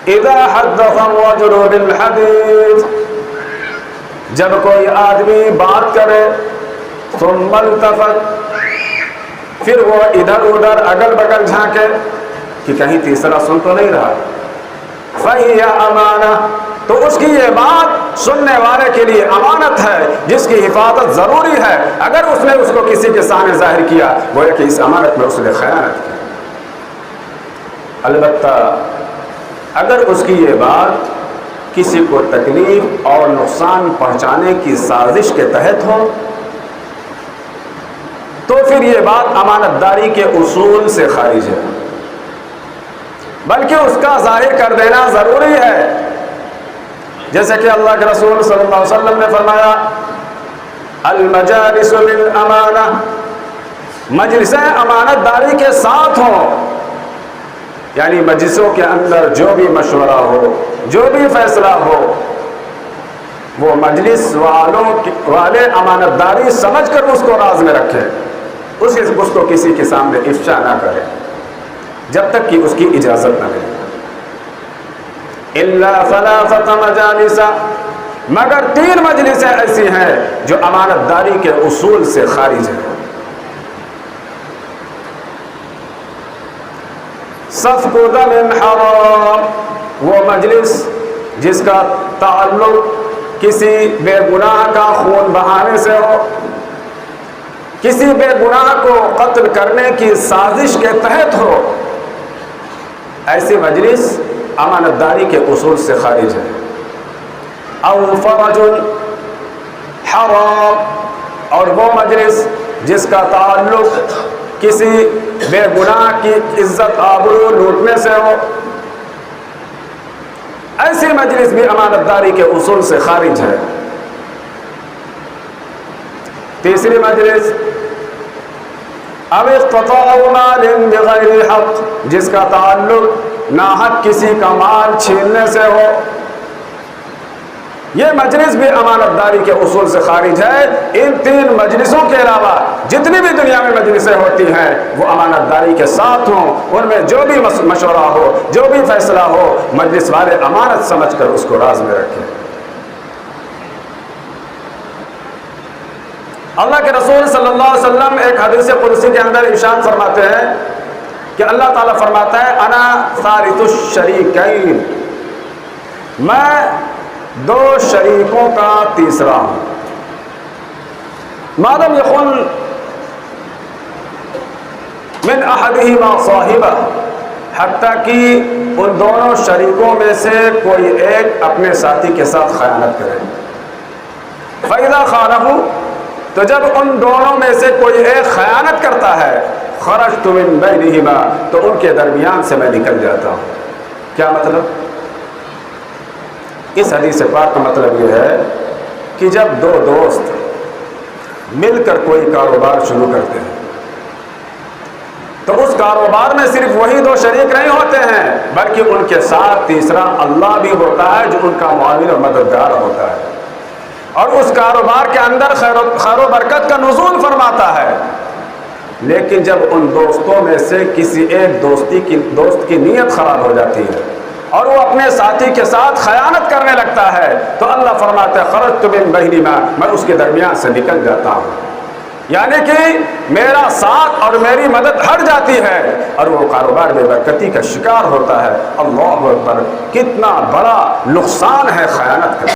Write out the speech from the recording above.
اذا حدث الرجل بالحديث، جب کوئی آدمی بات کرے، ثم التفت، پھر وہ ادھر ادھر اگل بگل جھانکے کہ کہیں تیسرا سن تو نہیں رہا، فہی امانہ، تو اس کی یہ بات سننے والے کے لیے امانت ہے جس کی حفاظت ضروری ہے۔ اگر اس نے اس کو کسی کے سامنے ظاہر کیا گویا کہ اس امانت میں اس نے خیانت کی۔ البتہ اگر اس کی یہ بات کسی کو تکلیف اور نقصان پہنچانے کی سازش کے تحت ہو تو پھر یہ بات امانت داری کے اصول سے خارج ہے، بلکہ اس کا ظاہر کر دینا ضروری ہے، جیسے کہ اللہ کے رسول صلی اللہ علیہ وسلم نے فرمایا المجالس بالامانہ، مجلسیں امانت داری کے ساتھ ہوں، یعنی مجلسوں کے اندر جو بھی مشورہ ہو، جو بھی فیصلہ ہو، وہ مجلس والے امانت داری سمجھ کر اس کو راز میں رکھے، اس کو کسی کے سامنے افشا نہ کرے جب تک کہ اس کی اجازت نہ ملے۔ الا ثلاثة مجالس، مگر 3 مجلسیں ایسی ہیں جو امانت داری کے اصول سے خارج ہیں۔ سفک دم حرام، وہ مجلس جس کا تعلق کسی بے گناہ کا خون بہانے سے ہو، کسی بے گناہ کو قتل کرنے کی سازش کے تحت ہو، ایسی مجلس امانت داری کے اصول سے خارج ہے۔ او فرج حرام، اور وہ مجلس جس کا تعلق کسی بے گناہ کی عزت آبرو لوٹنے سے ہو، ایسی مجلس بھی امانت داری کے اصول سے خارج ہے۔ تیسری مجلس او اقتطاع مال بغیر حق، جس کا تعلق ناحق کسی کا مال چھیننے سے ہو، یہ مجلس بھی امانت داری کے اصول سے خارج ہے۔ ان 3 مجلسوں کے علاوہ جتنی بھی دنیا میں مجلسیں ہوتی ہیں وہ امانت داری کے ساتھ ہوں، ان میں جو بھی مشورہ ہو، جو بھی فیصلہ ہو، مجلس والے امانت سمجھ کر اس کو راز میں رکھیں۔ اللہ کے رسول صلی اللہ علیہ وسلم ایک حدیث قدسی کے اندر ارشاد فرماتے ہیں کہ اللہ تعالیٰ فرماتا ہے انا ثالث الشریکین، میں 2 شریکوں کا تیسرا ہوں۔ ما لم یکن من احدہما صاحبہ، حتیٰ کہ ان دونوں شریکوں میں سے کوئی ایک اپنے ساتھی کے ساتھ خیانت کرے۔ فَإِذَا خَانَهُ، تو جب ان دونوں میں سے کوئی ایک خیانت کرتا ہے، خرجت من بینہما، تو ان کے درمیان سے میں نکل جاتا ہوں۔ کیا مطلب؟ اس حدیث پاک کا مطلب یہ ہے کہ جب 2 دوست مل کر کوئی کاروبار شروع کرتے ہیں تو اس کاروبار میں صرف وہی 2 شریک نہیں ہوتے ہیں، بلکہ ان کے ساتھ تیسرا اللہ بھی ہوتا ہے جو ان کا معاون اور مددگار ہوتا ہے، اور اس کاروبار کے اندر خیر و برکت کا نزول فرماتا ہے۔ لیکن جب ان دوستوں میں سے کسی ایک دوست کی نیت خراب ہو جاتی ہے اور وہ اپنے ساتھی کے ساتھ خیانت کرنے لگتا ہے تو اللہ فرماتا ہے خرجت من بینہما، میں اس کے درمیان سے نکل جاتا ہوں، یعنی کہ میرا ساتھ اور میری مدد ہٹ جاتی ہے اور وہ کاروبار بے برکتی کا شکار ہوتا ہے۔ اللہ اکبر، کتنا بڑا نقصان ہے خیانت کا۔